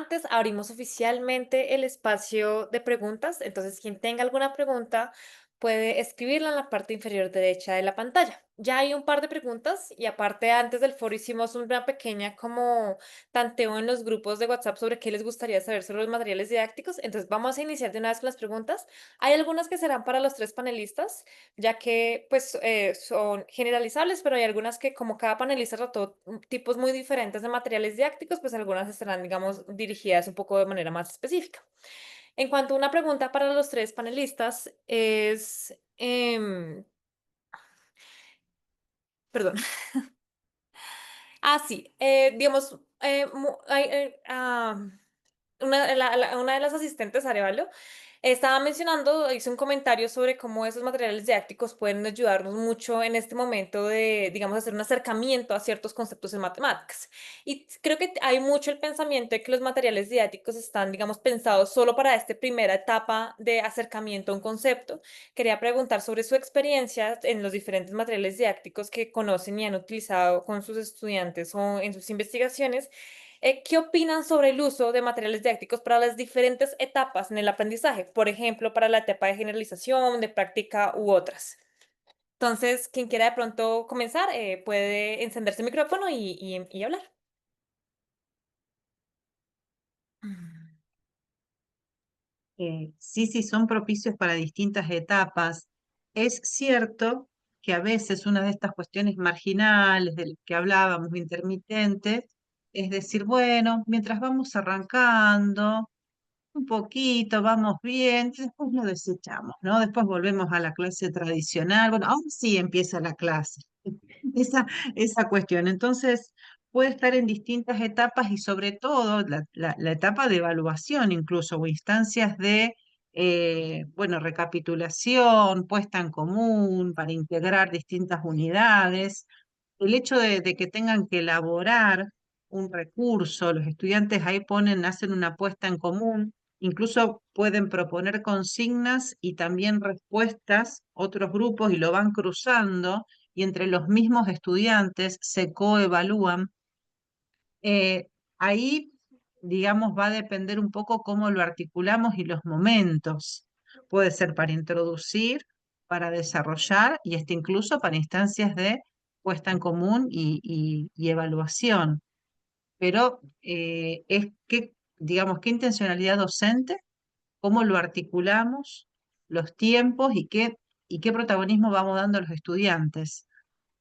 antes, abrimos oficialmente el espacio de preguntas. Entonces, quien tenga alguna pregunta puede escribirla en la parte inferior derecha de la pantalla. Ya hay un par de preguntas y aparte antes del foro hicimos una pequeña como tanteo en los grupos de WhatsApp sobre qué les gustaría saber sobre los materiales didácticos. Entonces, vamos a iniciar de una vez con las preguntas. Hay algunas que serán para los tres panelistas ya que pues son generalizables, pero hay algunas que como cada panelista trató tipos muy diferentes de materiales didácticos, pues algunas estarán, digamos, dirigidas un poco de manera más específica. En cuanto a una pregunta para los tres panelistas es, perdón, sí, digamos, una de las asistentes, Arevalo, estaba mencionando, hizo un comentario sobre cómo esos materiales didácticos pueden ayudarnos mucho en este momento de, digamos, hacer un acercamiento a ciertos conceptos en matemáticas. Y creo que hay mucho el pensamiento de que los materiales didácticos están, digamos, pensados solo para esta primera etapa de acercamiento a un concepto. Quería preguntar sobre su experiencia en los diferentes materiales didácticos que conocen y han utilizado con sus estudiantes o en sus investigaciones. ¿Qué opinan sobre el uso de materiales didácticos para las diferentes etapas en el aprendizaje? Por ejemplo, para la etapa de generalización, de práctica u otras. Entonces, quien quiera de pronto comenzar, puede encenderse el micrófono y hablar. Mm. Sí, sí, son propicios para distintas etapas. Es cierto que a veces una de estas cuestiones marginales del que hablábamos, intermitentes, es decir, bueno, mientras vamos arrancando un poquito, vamos bien, y después lo desechamos, ¿no? Después volvemos a la clase tradicional. Bueno, ahora sí empieza la clase. Esa, esa cuestión. Entonces, puede estar en distintas etapas y sobre todo la etapa de evaluación, incluso, o instancias de, bueno, recapitulación, puesta en común para integrar distintas unidades. El hecho de que tengan que elaborar un recurso, los estudiantes ahí ponen, hacen una puesta en común, incluso pueden proponer consignas y también respuestas, otros grupos, y lo van cruzando y entre los mismos estudiantes se coevalúan. Ahí, digamos, va a depender un poco cómo lo articulamos y los momentos. Puede ser para introducir, para desarrollar y hasta incluso para instancias de puesta en común y evaluación. Pero es que, digamos, qué intencionalidad docente, cómo lo articulamos, los tiempos y qué protagonismo vamos dando a los estudiantes.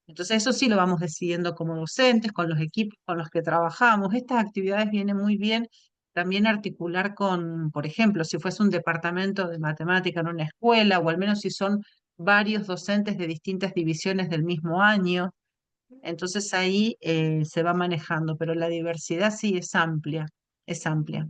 Entonces eso sí lo vamos decidiendo como docentes, con los equipos con los que trabajamos. Estas actividades vienen muy bien también articular con, por ejemplo, si fuese un departamento de matemática en una escuela, o al menos si son varios docentes de distintas divisiones del mismo año. Entonces ahí se va manejando, pero la diversidad sí es amplia, es amplia.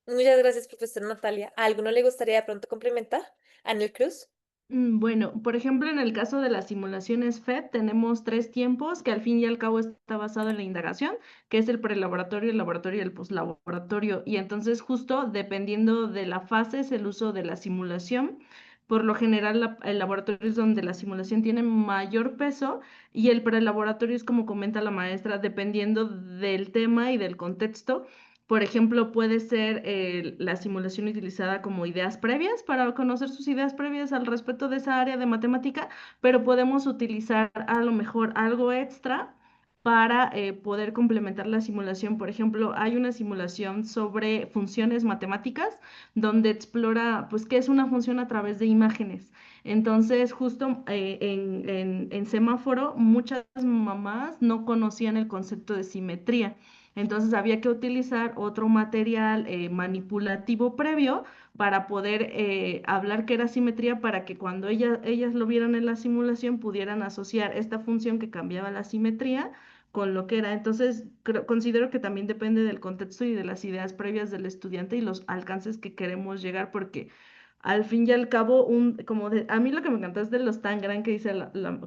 Muchas gracias, profesora Natalia. ¿A alguno le gustaría de pronto complementar? Anel Cruz. Bueno, por ejemplo, en el caso de las simulaciones FED, tenemos tres tiempos que al fin y al cabo está basado en la indagación, que es el prelaboratorio, el laboratorio y el poslaboratorio. Y entonces, justo dependiendo de la fase, es el uso de la simulación. Por lo general, el laboratorio es donde la simulación tiene mayor peso y el prelaboratorio es como comenta la maestra, dependiendo del tema y del contexto. Por ejemplo, puede ser la simulación utilizada como ideas previas para conocer sus ideas previas al respecto de esa área de matemática, pero podemos utilizar a lo mejor algo extra para poder complementar la simulación. Por ejemplo, hay una simulación sobre funciones matemáticas donde explora, pues, qué es una función a través de imágenes. Entonces, justo en semáforo, muchas mamás no conocían el concepto de simetría. Entonces había que utilizar otro material manipulativo previo para poder hablar que era simetría para que cuando ellas lo vieran en la simulación pudieran asociar esta función que cambiaba la simetría con lo que era. Entonces considero que también depende del contexto y de las ideas previas del estudiante y los alcances que queremos llegar porque al fin y al cabo, a mí lo que me encantó es de los tan gran que dice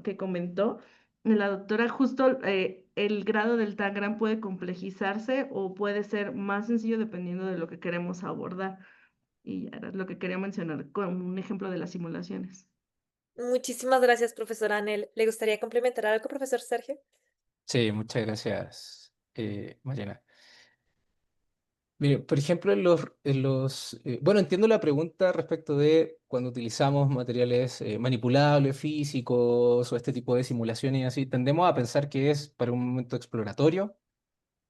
que comentó la doctora, justo el grado del Tangram puede complejizarse o puede ser más sencillo dependiendo de lo que queremos abordar. Y ya era lo que quería mencionar con un ejemplo de las simulaciones. Muchísimas gracias, profesora Anel. ¿Le gustaría complementar algo, profesor Sergio? Sí, muchas gracias, Mariana. Mire, por ejemplo, bueno, entiendo la pregunta respecto de cuando utilizamos materiales manipulables, físicos o este tipo de simulaciones y así, tendemos a pensar que es para un momento exploratorio,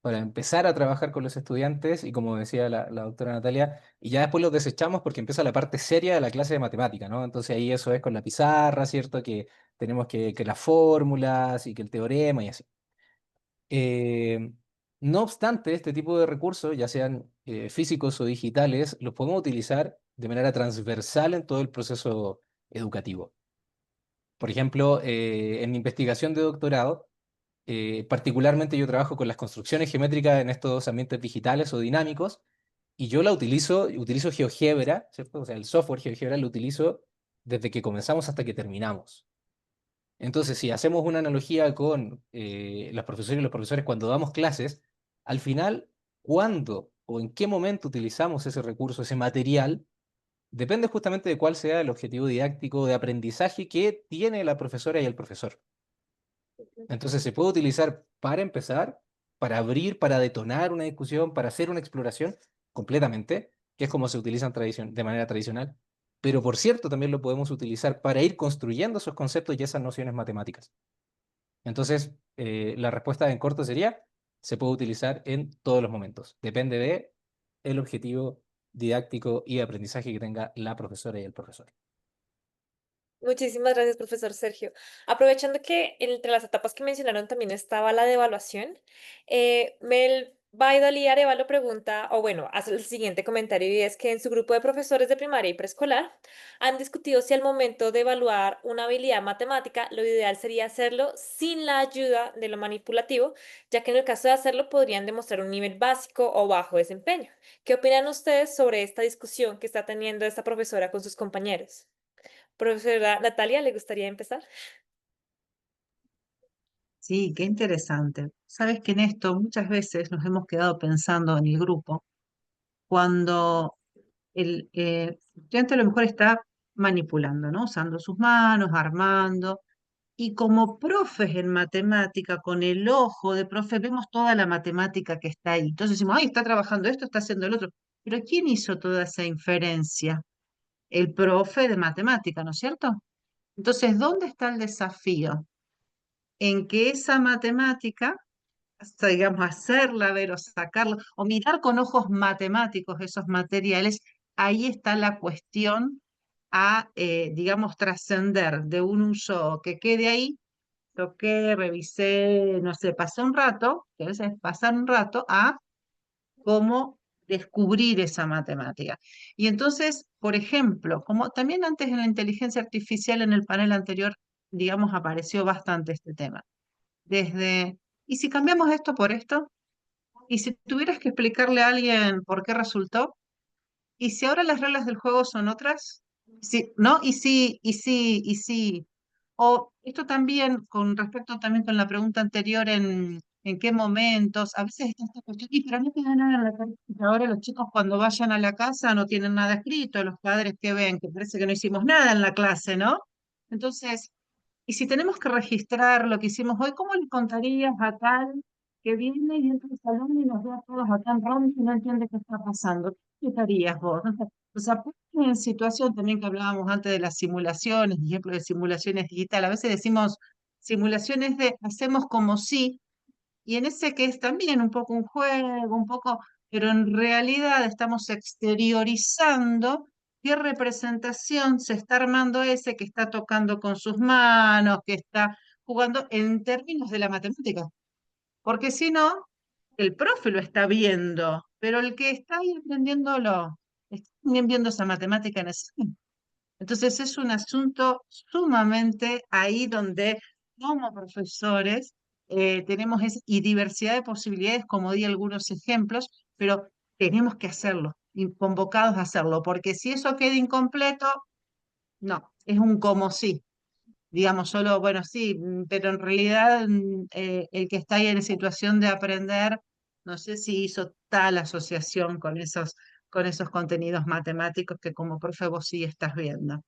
para empezar a trabajar con los estudiantes y como decía la doctora Natalia, y ya después los desechamos porque empieza la parte seria de la clase de matemática, ¿no? Entonces ahí eso es con la pizarra, ¿cierto? Que tenemos que las fórmulas y que el teorema y así. Eh, no obstante, este tipo de recursos, ya sean físicos o digitales, los podemos utilizar de manera transversal en todo el proceso educativo. Por ejemplo, en mi investigación de doctorado, particularmente yo trabajo con las construcciones geométricas en estos ambientes digitales o dinámicos, y yo utilizo GeoGebra, ¿cierto? O sea, el software GeoGebra lo utilizo desde que comenzamos hasta que terminamos. Entonces, si hacemos una analogía con las profesoras y los profesores cuando damos clases, al final, cuándo o en qué momento utilizamos ese recurso, ese material, depende justamente de cuál sea el objetivo didáctico de aprendizaje que tiene la profesora y el profesor. Entonces, se puede utilizar para empezar, para abrir, para detonar una discusión, para hacer una exploración completamente, que es como se utilizan de manera tradicional. Pero por cierto, también lo podemos utilizar para ir construyendo esos conceptos y esas nociones matemáticas. Entonces, la respuesta en corto sería, se puede utilizar en todos los momentos. Depende de el objetivo didáctico y de aprendizaje que tenga la profesora y el profesor. Muchísimas gracias, profesor Sergio. Aprovechando que entre las etapas que mencionaron también estaba la de evaluación, Mel Baidoli Arevalo pregunta, o bueno, hace el siguiente comentario y es que en su grupo de profesores de primaria y preescolar han discutido si al momento de evaluar una habilidad matemática, lo ideal sería hacerlo sin la ayuda de lo manipulativo, ya que en el caso de hacerlo podrían demostrar un nivel básico o bajo desempeño. ¿Qué opinan ustedes sobre esta discusión que está teniendo esta profesora con sus compañeros? Profesora Natalia, ¿le gustaría empezar? Sí, qué interesante. Sabes que en esto muchas veces nos hemos quedado pensando en el grupo cuando el estudiante a lo mejor está manipulando, ¿no? Usando sus manos, armando. Y como profes en matemática, con el ojo de profe, vemos toda la matemática que está ahí. Entonces decimos, ay, está trabajando esto, está haciendo el otro. Pero ¿quién hizo toda esa inferencia? El profe de matemática, ¿no es cierto? Entonces, ¿dónde está el desafío? En que esa matemática, hasta, digamos, hacerla ver o sacarla, o mirar con ojos matemáticos esos materiales, ahí está la cuestión a, digamos, trascender de un uso que quede ahí, toqué, revisé, no sé, pasé un rato, que a veces es pasar un rato, a cómo descubrir esa matemática. Y entonces, por ejemplo, como también antes en la inteligencia artificial en el panel anterior, digamos, apareció bastante este tema. Desde, ¿y si cambiamos esto por esto? ¿Y si tuvieras que explicarle a alguien por qué resultó? ¿Y si ahora las reglas del juego son otras? Sí, ¿no? Y sí. O esto también, con respecto también con la pregunta anterior, en qué momentos, a veces está esta cuestión, y pero no queda nada en la cabeza. Ahora los chicos cuando vayan a la casa no tienen nada escrito, los padres que ven, que parece que no hicimos nada en la clase, ¿no? Entonces, y si tenemos que registrar lo que hicimos hoy, ¿cómo le contarías a tal que viene y entra al salón y nos ve a todos acá en ronda y no entiende qué está pasando? ¿Qué harías vos? No sé. O sea, ponte en situación también que hablábamos antes de las simulaciones, ejemplo de simulaciones digitales. A veces decimos simulaciones de hacemos como si, y en ese que es también un poco un juego, un poco, pero en realidad estamos exteriorizando qué representación se está armando ese que está tocando con sus manos, que está jugando en términos de la matemática. Porque si no, el profe lo está viendo, pero el que está ahí aprendiéndolo, está también viendo esa matemática en ese. Entonces es un asunto sumamente ahí donde como profesores tenemos y diversidad de posibilidades, como di algunos ejemplos, pero tenemos que hacerlo, y convocados a hacerlo, porque si eso queda incompleto, no, es un como sí, digamos solo, bueno, sí, pero en realidad el que está ahí en situación de aprender, no sé si hizo tal asociación con esos contenidos matemáticos que como profe vos sí estás viendo.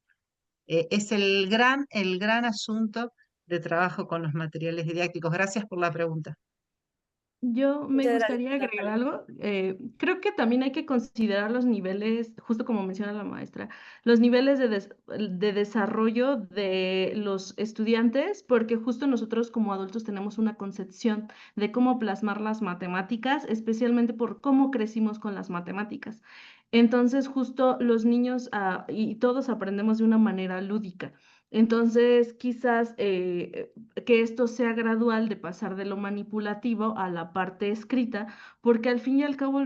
Es el gran asunto de trabajo con los materiales didácticos. Gracias por la pregunta. Yo me Muchas gracias, gustaría agregar Natalia. algo. Creo que también hay que considerar los niveles, justo como menciona la maestra, los niveles de desarrollo de los estudiantes, porque justo nosotros como adultos tenemos una concepción de cómo plasmar las matemáticas, especialmente por cómo crecimos con las matemáticas. Entonces, justo los niños y todos aprendemos de una manera lúdica. Entonces, quizás que esto sea gradual de pasar de lo manipulativo a la parte escrita, porque al fin y al cabo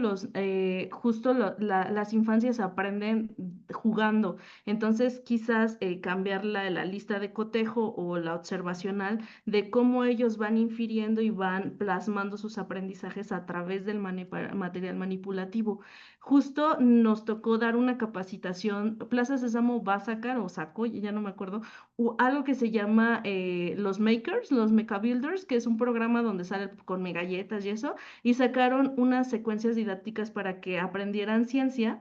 justo las infancias aprenden jugando. Entonces, quizás cambiar la lista de cotejo o la observacional de cómo ellos van infiriendo y van plasmando sus aprendizajes a través del material manipulativo. Justo nos tocó dar una capacitación, Plaza Sésamo va a sacar o sacó, ya no me acuerdo, algo que se llama los Makers, los Mecha Builders, que es un programa donde sale con megalletas y eso, y sacaron unas secuencias didácticas para que aprendieran ciencia.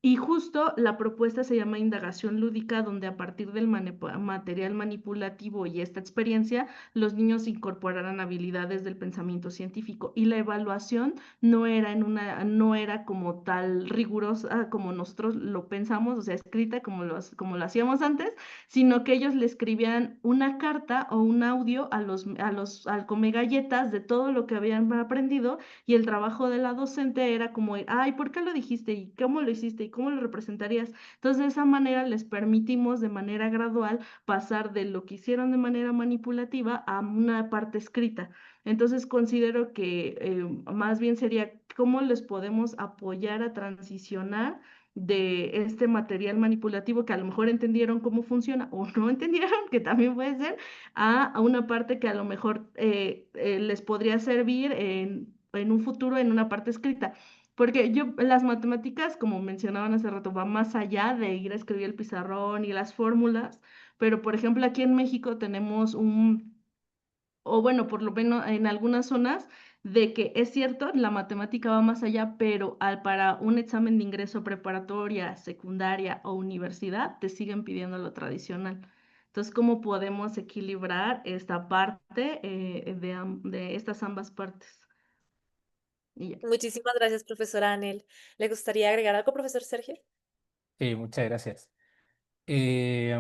Y justo la propuesta se llama indagación lúdica, donde a partir del material manipulativo y esta experiencia, los niños incorporarán habilidades del pensamiento científico. Y la evaluación no era como tal rigurosa como nosotros lo pensamos, o sea, escrita como lo hacíamos antes, sino que ellos le escribían una carta o un audio al come galletas de todo lo que habían aprendido, y el trabajo de la docente era como, ay, ¿por qué lo dijiste? ¿Y cómo lo hiciste? ¿Y cómo lo representarías? Entonces, de esa manera les permitimos de manera gradual pasar de lo que hicieron de manera manipulativa a una parte escrita. Entonces, considero que más bien sería cómo les podemos apoyar a transicionar de este material manipulativo que a lo mejor entendieron cómo funciona o no entendieron, que también puede ser, a una parte que a lo mejor les podría servir en un futuro en una parte escrita. Porque las matemáticas, como mencionaban hace rato, va más allá de ir a escribir el pizarrón y las fórmulas, pero por ejemplo aquí en México tenemos o bueno, por lo menos en algunas zonas, de que es cierto, la matemática va más allá, pero para un examen de ingreso preparatoria, secundaria o universidad, te siguen pidiendo lo tradicional. Entonces, ¿cómo podemos equilibrar esta parte de estas ambas partes? Y ya. Muchísimas gracias, profesora Anel. ¿Le gustaría agregar algo, profesor Sergio? Muchas gracias. Eh,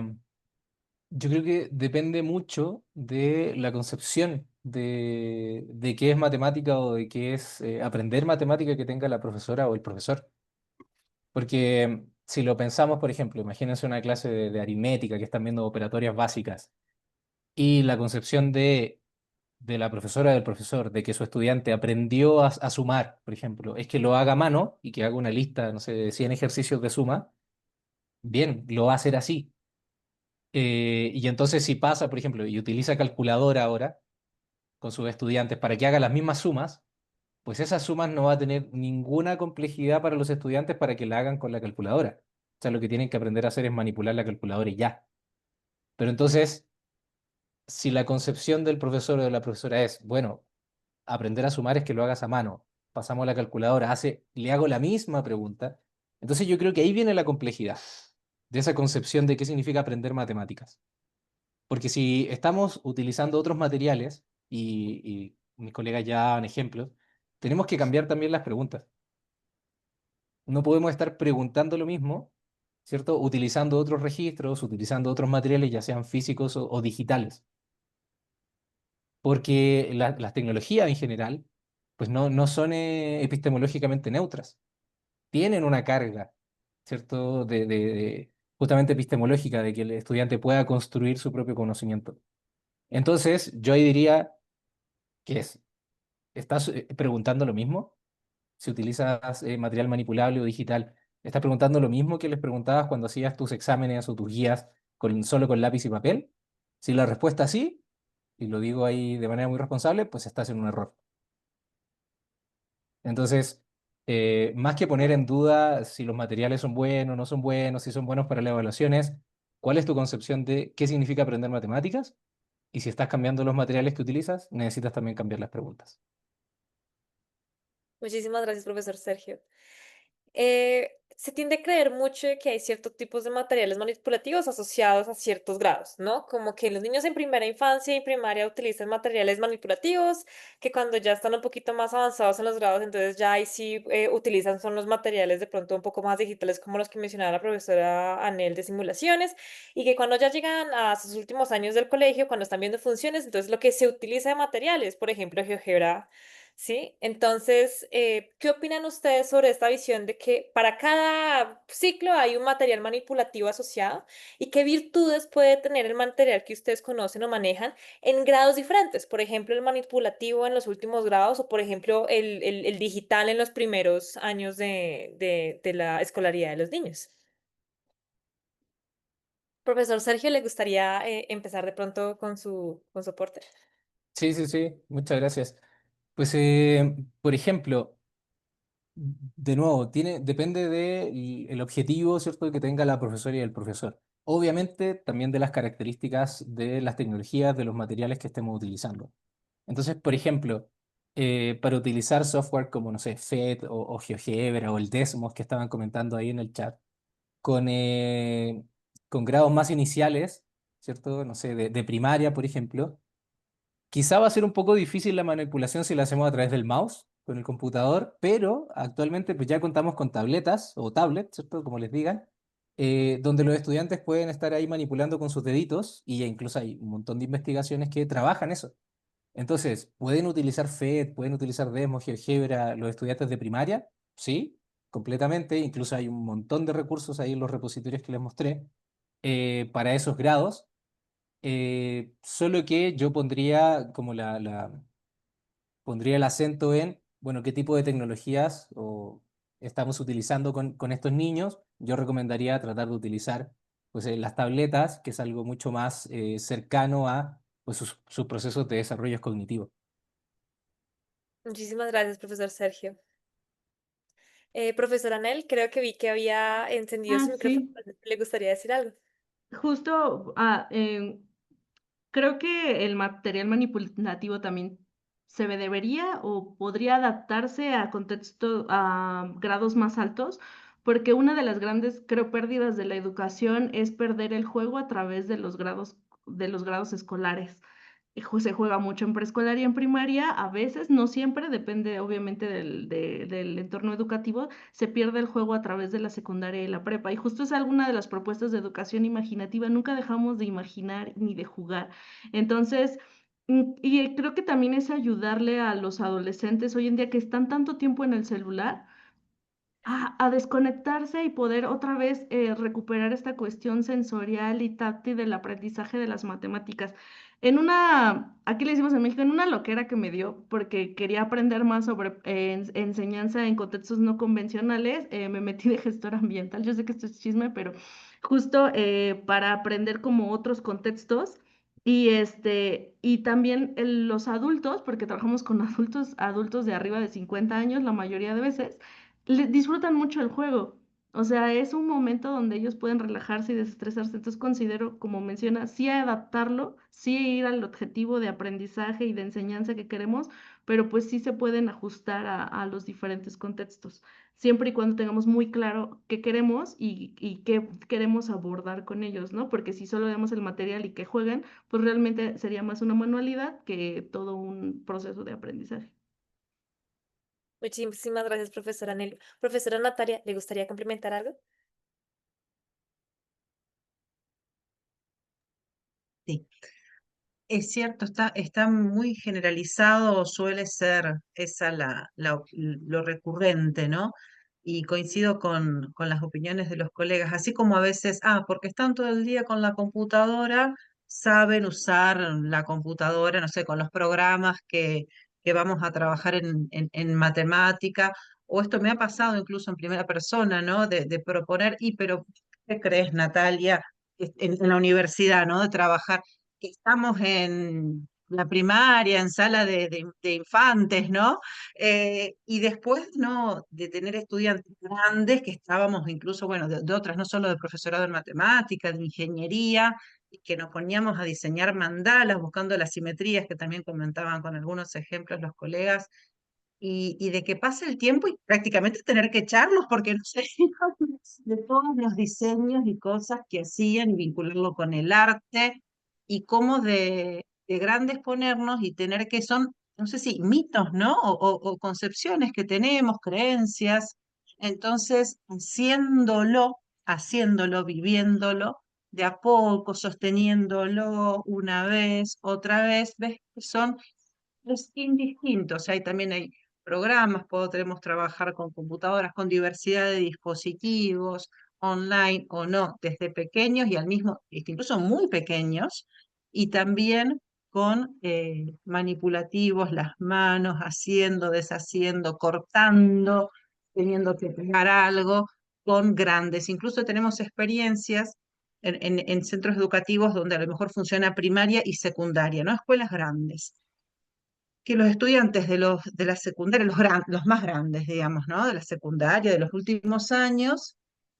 yo creo que depende mucho de la concepción de qué es matemática o de qué es aprender matemática que tenga la profesora o el profesor. Porque si lo pensamos, por ejemplo, imagínense una clase de aritmética que están viendo operatorias básicas y la concepción de la profesora o del profesor de que su estudiante aprendió a sumar, por ejemplo, es que lo haga a mano y que haga una lista, no sé, de 100 ejercicios de suma, bien, lo va a hacer así. Y entonces si pasa, por ejemplo, y utiliza calculadora ahora con sus estudiantes para que haga las mismas sumas, pues esas sumas no va a tener ninguna complejidad para los estudiantes para que la hagan con la calculadora. O sea, lo que tienen que aprender a hacer es manipular la calculadora y ya. Pero entonces, si la concepción del profesor o de la profesora es, bueno, aprender a sumar es que lo hagas a mano, pasamos a la calculadora, le hago la misma pregunta, entonces yo creo que ahí viene la complejidad de esa concepción de qué significa aprender matemáticas. Porque si estamos utilizando otros materiales, y mis colegas ya dan ejemplos, tenemos que cambiar también las preguntas. No podemos estar preguntando lo mismo, ¿cierto? Utilizando otros registros, utilizando otros materiales, ya sean físicos o digitales. Porque las tecnologías en general, pues no son epistemológicamente neutras. Tienen una carga, ¿cierto? Justamente epistemológica, de que el estudiante pueda construir su propio conocimiento. Entonces, yo ahí diría que ¿estás preguntando lo mismo? Si utilizas material manipulable o digital, ¿estás preguntando lo mismo que les preguntabas cuando hacías tus exámenes o tus guías solo con lápiz y papel? Si la respuesta es sí, y lo digo ahí de manera muy responsable, pues estás en un error. Entonces, más que poner en duda si los materiales son buenos, no son buenos, si son buenos para las evaluaciones, ¿cuál es tu concepción de qué significa aprender matemáticas? Y si estás cambiando los materiales que utilizas, necesitas también cambiar las preguntas. Muchísimas gracias, profesor Sergio. Se tiende a creer mucho de que hay ciertos tipos de materiales manipulativos asociados a ciertos grados, ¿no? Como que los niños en primera infancia y primaria utilizan materiales manipulativos, que cuando ya están un poquito más avanzados en los grados, entonces ya ahí sí utilizan son los materiales de pronto un poco más digitales como los que mencionaba la profesora Anel de simulaciones, y que cuando ya llegan a sus últimos años del colegio, cuando están viendo funciones, entonces lo que se utiliza de materiales, por ejemplo, GeoGebra. ¿Sí? Entonces, ¿qué opinan ustedes sobre esta visión de que para cada ciclo hay un material manipulativo asociado y qué virtudes puede tener el material que ustedes conocen o manejan en grados diferentes? Por ejemplo, el manipulativo en los últimos grados o, por ejemplo, el digital en los primeros años de la escolaridad de los niños. Profesor Sergio, ¿le gustaría empezar de pronto con su aporte? Sí, sí, sí, muchas gracias. Pues, por ejemplo, de nuevo, depende del objetivo, ¿cierto?, que tenga la profesora y el profesor. Obviamente, también de las características de las tecnologías, de los materiales que estemos utilizando. Entonces, por ejemplo, para utilizar software como, no sé, FET o GeoGebra o el Desmos que estaban comentando ahí en el chat, con, eh, con grados más iniciales, ¿cierto? No sé, de primaria, por ejemplo. Quizá va a ser un poco difícil la manipulación si la hacemos a través del mouse, con el computador, pero actualmente pues ya contamos con tabletas o tablets, ¿cierto? Como les digan, donde los estudiantes pueden estar ahí manipulando con sus deditos y ya incluso hay un montón de investigaciones que trabajan eso. Entonces, ¿pueden utilizar FET, pueden utilizar Desmos, GeoGebra los estudiantes de primaria? Sí, completamente. Incluso hay un montón de recursos ahí en los repositorios que les mostré para esos grados. Solo que yo pondría como pondría el acento en, bueno, qué tipo de tecnologías estamos utilizando con estos niños. Yo recomendaría tratar de utilizar pues, las tabletas, que es algo mucho más cercano a pues, sus procesos de desarrollo cognitivo. Muchísimas gracias, profesor Sergio. Profesor Anel, creo que vi que había encendido Ah, su micrófono. sí. ¿Le gustaría decir algo? Justo, creo que el material manipulativo también debería o podría adaptarse a contexto, a grados más altos, porque una de las grandes, creo, pérdidas de la educación es perder el juego a través de los grados escolares. Se juega mucho en preescolar y en primaria, a veces, no siempre, depende obviamente del entorno educativo, se pierde el juego a través de la secundaria y la prepa. Y justo es alguna de las propuestas de educación imaginativa, nunca dejamos de imaginar ni de jugar. Entonces, y creo que también es ayudarle a los adolescentes hoy en día que están tanto tiempo en el celular a desconectarse y poder otra vez recuperar esta cuestión sensorial y táctil del aprendizaje de las matemáticas. Aquí le decimos en México, en una loquera que me dio, porque quería aprender más sobre enseñanza en contextos no convencionales, me metí de gestora ambiental. Yo sé que esto es chisme, pero justo para aprender como otros contextos. Y también los adultos, porque trabajamos con adultos de arriba de 50 años la mayoría de veces, disfrutan mucho el juego. O sea, es un momento donde ellos pueden relajarse y desestresarse. Entonces considero, como menciona, sí adaptarlo, sí ir al objetivo de aprendizaje y de enseñanza que queremos, pero pues sí se pueden ajustar a los diferentes contextos, siempre y cuando tengamos muy claro qué queremos y qué queremos abordar con ellos, ¿no? Porque si solo damos el material y que jueguen, pues realmente sería más una manualidad que todo un proceso de aprendizaje. Muchísimas gracias, profesora Anel. Profesora Natalia, ¿le gustaría complementar algo? Sí. Es cierto, está muy generalizado, suele ser esa lo recurrente, ¿no? Y coincido con las opiniones de los colegas, así como a veces, porque están todo el día con la computadora, saben usar la computadora, no sé, con los programas que vamos a trabajar en matemática, o esto me ha pasado incluso en primera persona, ¿no? De proponer, pero ¿qué crees, Natalia? En la universidad, ¿no? De trabajar que estamos en la primaria, en sala de infantes, ¿no? Y después, ¿no? De tener estudiantes grandes que estábamos incluso, bueno, de otras, no solo de profesorado en matemática, de ingeniería, y que nos poníamos a diseñar mandalas buscando las simetrías que también comentaban con algunos ejemplos los colegas. y de que pase el tiempo y prácticamente tener que echarlos porque no sé, de todos los diseños y cosas que hacían y vincularlo con el arte y cómo de grandes ponernos y tener que son, no sé si mitos, ¿no? O concepciones que tenemos, creencias. Entonces, haciéndolo, viviéndolo, de a poco, sosteniéndolo una vez, otra vez, ves que son es indistinto, o sea, también hay programas, podremos trabajar con computadoras, con diversidad de dispositivos, online o no, desde pequeños y al mismo, incluso muy pequeños, y también con manipulativos, las manos, haciendo, deshaciendo, cortando, teniendo que pegar algo, con grandes. Incluso tenemos experiencias en centros educativos donde a lo mejor funciona primaria y secundaria, ¿no? Escuelas grandes que los estudiantes de la secundaria, los más grandes, digamos, ¿no? De la secundaria, de los últimos años,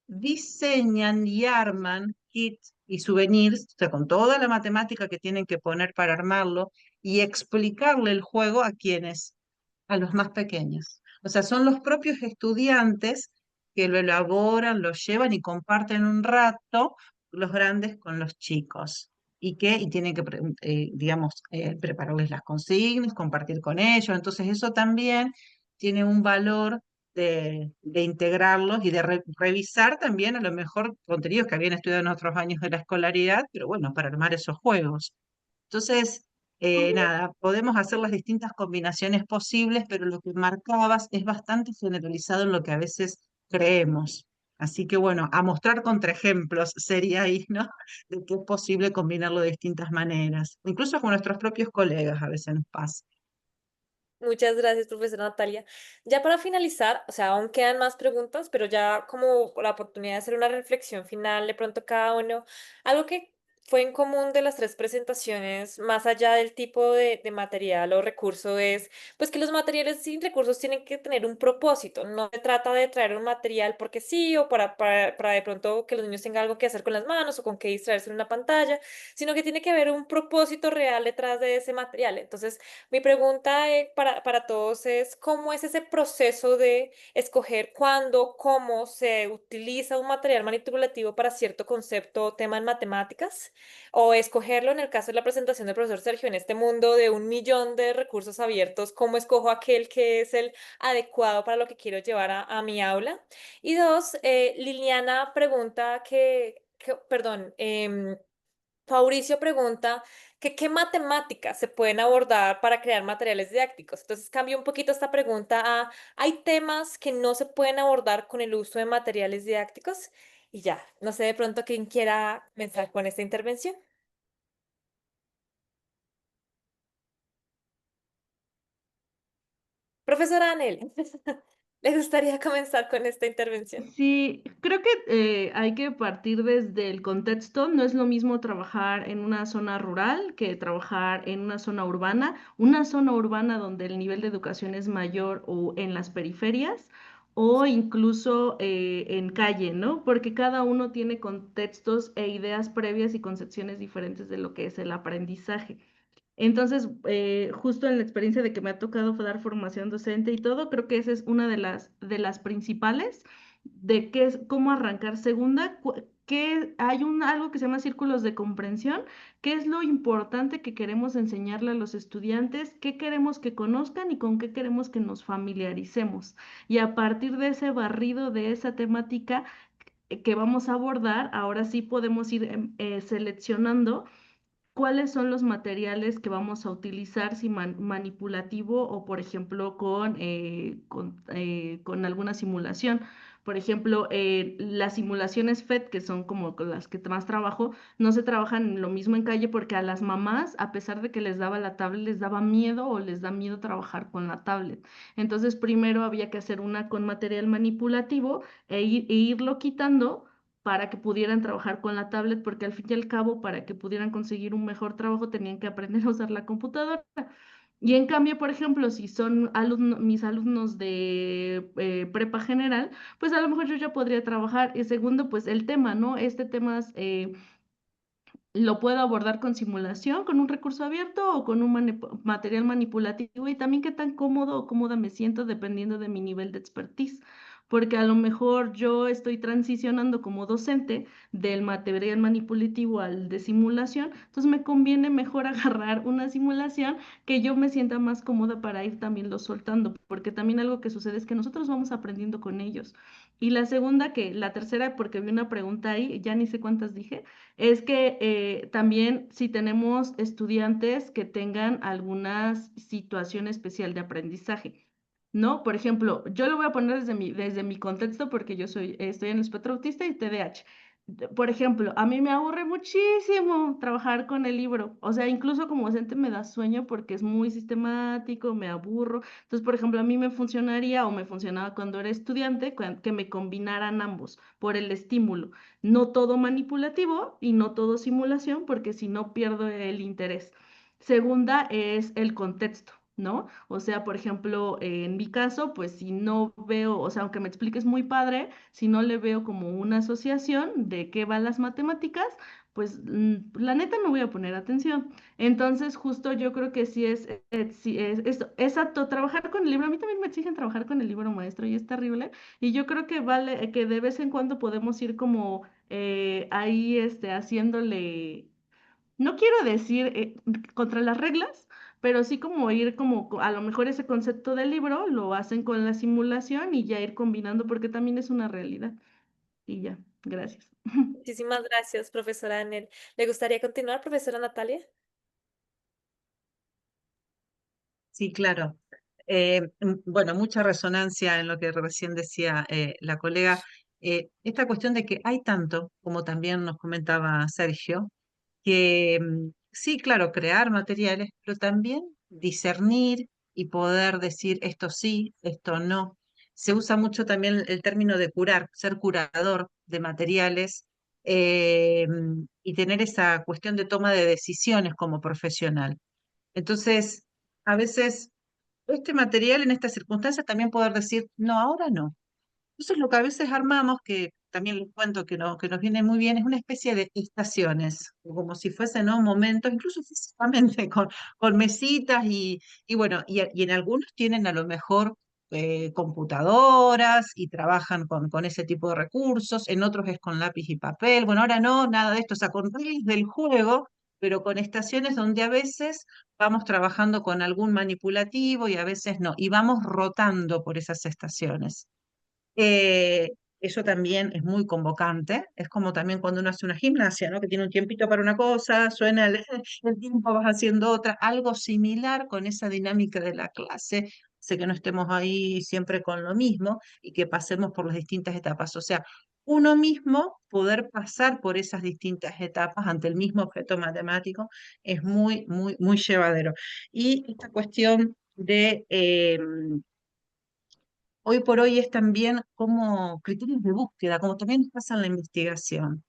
diseñan y arman kits y souvenirs, o sea, con toda la matemática que tienen que poner para armarlo y explicarle el juego a quienes, a los más pequeños. O sea, son los propios estudiantes que lo elaboran, lo llevan y comparten un rato los grandes con los chicos y tienen que, digamos, prepararles las consignas, compartir con ellos. Entonces eso también tiene un valor de integrarlos y de revisar también a lo mejor contenidos que habían estudiado en otros años de la escolaridad, pero bueno, para armar esos juegos. Entonces, nada, podemos hacer las distintas combinaciones posibles, pero lo que marcabas es bastante generalizado en lo que a veces creemos. Así que bueno, a mostrar contraejemplos sería ahí, ¿no? De que es posible combinarlo de distintas maneras. Incluso con nuestros propios colegas a veces nos pasa. Muchas gracias, profesora Natalia. Ya para finalizar, o sea, aún quedan más preguntas, pero ya como la oportunidad de hacer una reflexión final de pronto cada uno, algo que fue en común de las tres presentaciones, más allá del tipo de material o recurso, es pues que los materiales y recursos tienen que tener un propósito. No se trata de traer un material porque sí o para de pronto que los niños tengan algo que hacer con las manos o con qué distraerse en una pantalla, sino que tiene que haber un propósito real detrás de ese material. Entonces, mi pregunta para todos es, ¿cómo es ese proceso de escoger cuándo, cómo se utiliza un material manipulativo para cierto concepto o tema en matemáticas? O escogerlo en el caso de la presentación del profesor Sergio, en este mundo de 1 millón de recursos abiertos, ¿cómo escojo aquel que es el adecuado para lo que quiero llevar a mi aula? Y dos, Liliana pregunta perdón, Fabricio pregunta que qué matemáticas se pueden abordar para crear materiales didácticos. Entonces cambio un poquito esta pregunta a, ¿hay temas que no se pueden abordar con el uso de materiales didácticos? Y ya, no sé de pronto quién quiera comenzar con esta intervención. Profesora Anel, ¿le gustaría comenzar con esta intervención? Sí, creo que hay que partir desde el contexto. No es lo mismo trabajar en una zona rural que trabajar en una zona urbana. Una zona urbana donde el nivel de educación es mayor o en las periferias o incluso en calle, ¿no? Porque cada uno tiene contextos e ideas previas y concepciones diferentes de lo que es el aprendizaje. Entonces, justo en la experiencia de que me ha tocado dar formación docente y todo, creo que esa es una de las principales de qué es, cómo arrancar. Segunda, que hay algo que se llama círculos de comprensión, qué es lo importante que queremos enseñarle a los estudiantes, qué queremos que conozcan y con qué queremos que nos familiaricemos. Y a partir de ese barrido, de esa temática que vamos a abordar, ahora sí podemos ir seleccionando cuáles son los materiales que vamos a utilizar, si manipulativo o, por ejemplo, con alguna simulación. Por ejemplo, las simulaciones FED, que son como con las que más trabajo, no se trabajan lo mismo en calle porque a las mamás, a pesar de que les daba la tablet, les daba miedo o les da miedo trabajar con la tablet. Entonces, primero había que hacer una con material manipulativo e irlo quitando para que pudieran trabajar con la tablet, porque al fin y al cabo, para que pudieran conseguir un mejor trabajo, tenían que aprender a usar la computadora. Y en cambio, por ejemplo, si son mis alumnos de prepa general, pues a lo mejor yo ya podría trabajar. Y segundo, pues el tema, ¿no? Este tema lo puedo abordar con simulación, con un recurso abierto o con un material manipulativo y también qué tan cómodo o cómoda me siento dependiendo de mi nivel de expertise. Porque a lo mejor yo estoy transicionando como docente del material manipulativo al de simulación, entonces me conviene mejor agarrar una simulación que yo me sienta más cómoda para ir también lo soltando, porque también algo que sucede es que nosotros vamos aprendiendo con ellos. Y la segunda, la tercera, porque vi una pregunta ahí, ya ni sé cuántas dije, es que también si tenemos estudiantes que tengan alguna situación especial de aprendizaje, ¿no? Por ejemplo, yo lo voy a poner desde mi contexto porque estoy en el espectro autista y TDAH. Por ejemplo, a mí me aburre muchísimo trabajar con el libro. O sea, incluso como docente me da sueño porque es muy sistemático, me aburro. Entonces, por ejemplo, a mí me funcionaría o me funcionaba cuando era estudiante que me combinaran ambos por el estímulo. No todo manipulativo y no todo simulación, porque si no pierdo el interés. Segunda es el contexto, ¿no? O sea, por ejemplo, en mi caso, pues si no veo, o sea, aunque me expliques muy padre, si no le veo como una asociación de qué van las matemáticas, pues la neta no voy a poner atención. Entonces, justo yo creo que sí es esto, exacto, trabajar con el libro. A mí también me exigen trabajar con el libro maestro y es terrible. Y yo creo que vale, que de vez en cuando podemos ir como ahí haciéndole, no quiero decir contra las reglas, pero sí como ir como a lo mejor ese concepto del libro lo hacen con la simulación y ya ir combinando porque también es una realidad. Y ya, gracias. Muchísimas gracias, profesora Anel. ¿Le gustaría continuar, profesora Natalia? Sí, claro. Bueno, mucha resonancia en lo que recién decía la colega. Esta cuestión de que hay tanto, como también nos comentaba Sergio, que sí, claro, crear materiales, pero también discernir y poder decir esto sí, esto no. Se usa mucho también el término de curar, ser curador de materiales y tener esa cuestión de toma de decisiones como profesional. Entonces, a veces este material en estas circunstancias también poder decir, no, ahora no. Eso es lo que a veces armamos, que también les cuento que, no, que nos viene muy bien, es una especie de estaciones, como si fuesen, ¿no?, momentos, incluso físicamente, con mesitas y bueno, y en algunos tienen a lo mejor computadoras y trabajan con ese tipo de recursos, en otros es con lápiz y papel. Bueno, ahora no, nada de esto, o sea, con reglas del juego, pero con estaciones donde a veces vamos trabajando con algún manipulativo y a veces no, y vamos rotando por esas estaciones. Eh, Eso también es muy convocante. Es como también cuando uno hace una gimnasia, ¿no? Que tiene un tiempito para una cosa, suena el tiempo, vas haciendo otra. Algo similar con esa dinámica de la clase. Sé que no estemos ahí siempre con lo mismo y que pasemos por las distintas etapas. O sea, uno mismo poder pasar por esas distintas etapas ante el mismo objeto matemático es muy, muy, muy llevadero. Y esta cuestión de hoy por hoy es también como criterios de búsqueda, como también nos pasa en la investigación.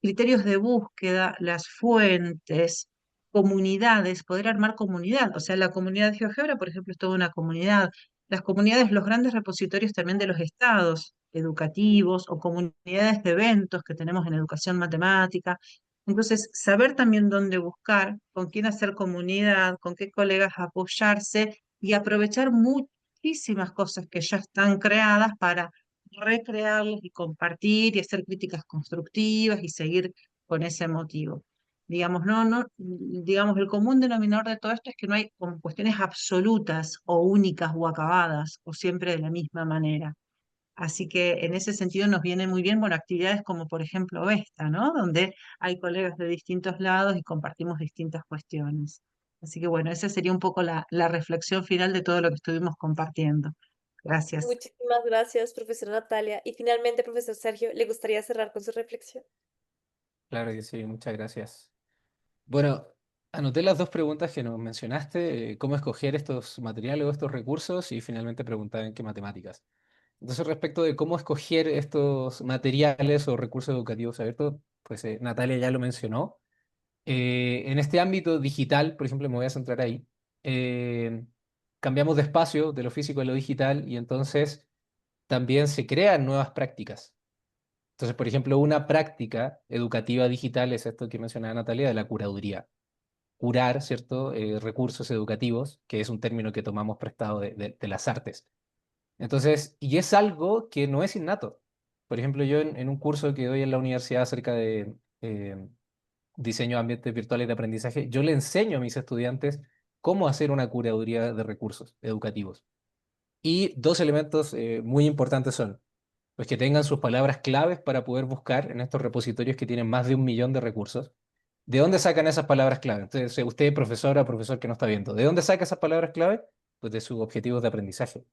Criterios de búsqueda, las fuentes, comunidades, poder armar comunidad. O sea, la comunidad de GeoGebra, por ejemplo, es toda una comunidad. Las comunidades, los grandes repositorios también de los estados educativos o comunidades de eventos que tenemos en educación matemática. Entonces, saber también dónde buscar, con quién hacer comunidad, con qué colegas apoyarse y aprovechar muchísimas cosas que ya están creadas para recrearlas y compartir y hacer críticas constructivas y seguir con ese motivo. Digamos, digamos, el común denominador de todo esto es que no hay como cuestiones absolutas o únicas o acabadas o siempre de la misma manera. Así que en ese sentido nos viene muy bien, bueno, actividades como por ejemplo esta, ¿no? Donde hay colegas de distintos lados y compartimos distintas cuestiones. Así que bueno, esa sería un poco la reflexión final de todo lo que estuvimos compartiendo. Gracias. Muchísimas gracias, profesora Natalia. Y finalmente, profesor Sergio, ¿le gustaría cerrar con su reflexión? Claro que sí, muchas gracias. Bueno, anoté las dos preguntas que nos mencionaste, cómo escoger estos materiales o estos recursos y finalmente preguntar en qué matemáticas. Entonces, respecto de cómo escoger estos materiales o recursos educativos abiertos, pues Natalia ya lo mencionó. En este ámbito digital, por ejemplo, me voy a centrar ahí, eh, cambiamos de espacio de lo físico a lo digital y entonces también se crean nuevas prácticas. Entonces, por ejemplo, una práctica educativa digital es esto que mencionaba Natalia, de la curaduría. Curar, ¿cierto? Recursos educativos, que es un término que tomamos prestado de las artes. Entonces, y es algo que no es innato. Por ejemplo, yo en un curso que doy en la universidad acerca de diseño de ambientes virtuales de aprendizaje, yo le enseño a mis estudiantes cómo hacer una curaduría de recursos educativos. Y dos elementos muy importantes son, pues que tengan sus palabras claves para poder buscar en estos repositorios que tienen más de 1 millón de recursos. ¿De dónde sacan esas palabras clave? Entonces, usted, profesora o profesor que no está viendo, ¿de dónde saca esas palabras clave? Pues de sus objetivos de aprendizaje.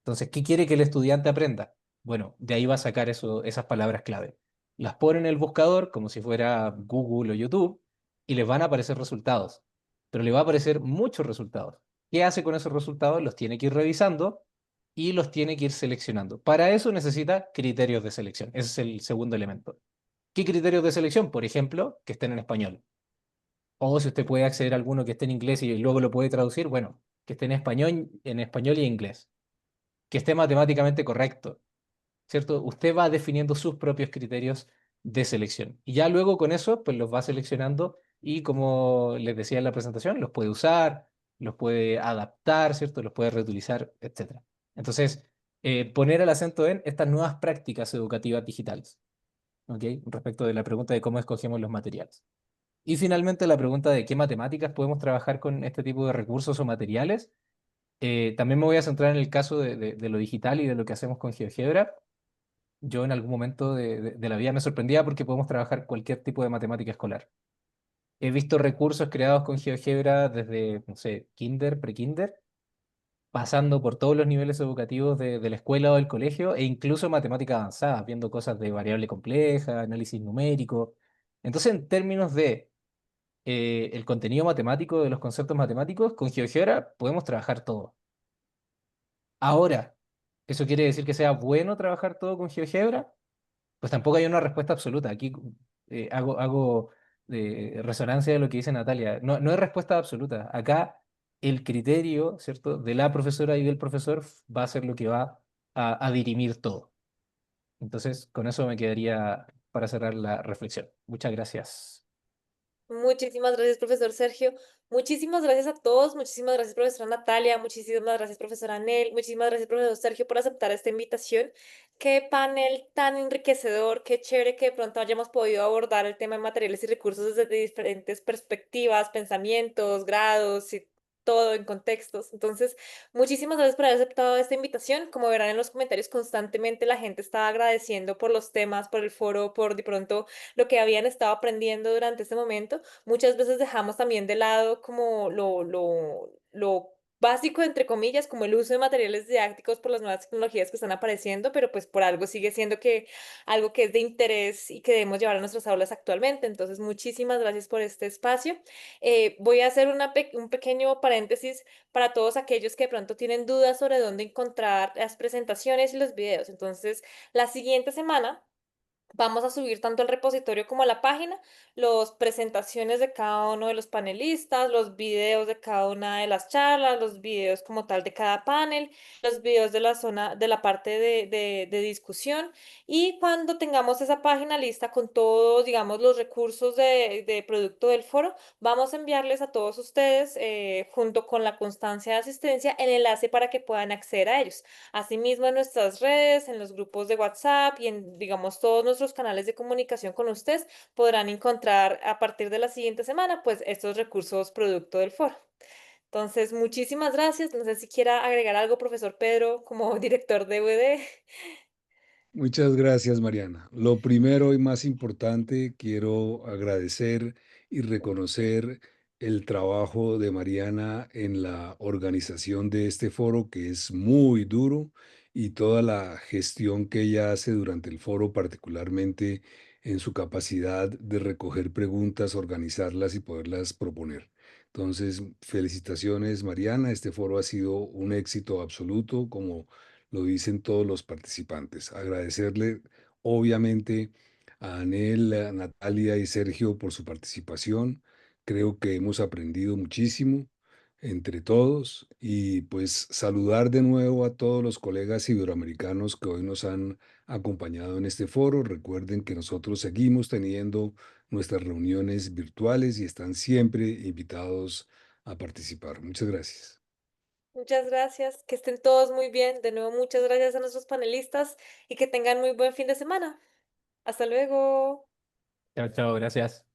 Entonces, ¿qué quiere que el estudiante aprenda? Bueno, de ahí va a sacar esas palabras clave. Las pone en el buscador, como si fuera Google o YouTube, y les van a aparecer resultados. Pero le va a aparecer muchos resultados. ¿Qué hace con esos resultados? Los tiene que ir revisando y los tiene que ir seleccionando. Para eso necesita criterios de selección. Ese es el segundo elemento. ¿Qué criterios de selección? Por ejemplo, que estén en español. O si usted puede acceder a alguno que esté en inglés y luego lo puede traducir, bueno, que esté en español y inglés, que esté matemáticamente correcto, ¿cierto? Usted va definiendo sus propios criterios de selección. Y ya luego con eso, pues los va seleccionando y como les decía en la presentación, los puede usar, los puede adaptar, ¿cierto? Los puede reutilizar, etcétera. Entonces, poner el acento en estas nuevas prácticas educativas digitales, ¿ok? Respecto de la pregunta de cómo escogemos los materiales. Y finalmente la pregunta de qué matemáticas podemos trabajar con este tipo de recursos o materiales. También me voy a centrar en el caso de lo digital y de lo que hacemos con GeoGebra. Yo en algún momento de la vida me sorprendía porque podemos trabajar cualquier tipo de matemática escolar. He visto recursos creados con GeoGebra desde, no sé, kinder, pre-kinder, pasando por todos los niveles educativos de la escuela o del colegio, e incluso matemática avanzada, viendo cosas de variable compleja, análisis numérico. Entonces, en términos de el contenido matemático de los conceptos matemáticos, con GeoGebra podemos trabajar todo. Ahora, ¿eso quiere decir que sea bueno trabajar todo con GeoGebra? Pues tampoco hay una respuesta absoluta. Aquí hago resonancia de lo que dice Natalia. No, no hay respuesta absoluta. Acá el criterio, ¿cierto?, de la profesora y del profesor va a ser lo que va a dirimir todo. Entonces, con eso me quedaría para cerrar la reflexión. Muchas gracias. Muchísimas gracias, profesor Sergio. Muchísimas gracias a todos. Muchísimas gracias, profesora Natalia. Muchísimas gracias, profesora Anel. Muchísimas gracias, profesor Sergio, por aceptar esta invitación. Qué panel tan enriquecedor, qué chévere que de pronto hayamos podido abordar el tema de materiales y recursos desde diferentes perspectivas, pensamientos, grados y todo en contextos. Entonces, muchísimas gracias por haber aceptado esta invitación. Como verán en los comentarios, constantemente la gente está agradeciendo por los temas, por el foro, por de pronto lo que habían estado aprendiendo durante ese momento. Muchas veces dejamos también de lado como lo básico, entre comillas, como el uso de materiales didácticos por las nuevas tecnologías que están apareciendo, pero pues por algo sigue siendo que algo que es de interés y que debemos llevar a nuestras aulas actualmente. Entonces, muchísimas gracias por este espacio. Voy a hacer un pequeño paréntesis para todos aquellos que de pronto tienen dudas sobre dónde encontrar las presentaciones y los videos. Entonces, la siguiente semana vamos a subir tanto al repositorio como a la página las presentaciones de cada uno de los panelistas, los videos de cada una de las charlas, los videos como tal de cada panel, los videos de la zona, de la parte de discusión. Y cuando tengamos esa página lista con todos, digamos, los recursos de producto del foro, vamos a enviarles a todos ustedes, junto con la constancia de asistencia, el enlace para que puedan acceder a ellos. Asimismo, en nuestras redes, en los grupos de WhatsApp y en, digamos, todos nuestros canales de comunicación con ustedes, podrán encontrar a partir de la siguiente semana, pues, estos recursos producto del foro. Entonces, muchísimas gracias. No sé si quiera agregar algo, profesor Pedro, como director de UD. Muchas gracias, Mariana. Lo primero y más importante, quiero agradecer y reconocer el trabajo de Mariana en la organización de este foro, que es muy duro, y toda la gestión que ella hace durante el foro, particularmente en su capacidad de recoger preguntas, organizarlas y poderlas proponer. Entonces, felicitaciones, Mariana. Este foro ha sido un éxito absoluto, como lo dicen todos los participantes. Agradecerle, obviamente, a Anel, a Natalia y Sergio por su participación. Creo que hemos aprendido muchísimo. entre todos y pues saludar de nuevo a todos los colegas iberoamericanos que hoy nos han acompañado en este foro. Recuerden que nosotros seguimos teniendo nuestras reuniones virtuales y están siempre invitados a participar. Muchas gracias. Muchas gracias, que estén todos muy bien. De nuevo, muchas gracias a nuestros panelistas y que tengan muy buen fin de semana. Hasta luego. Chao, chao, gracias.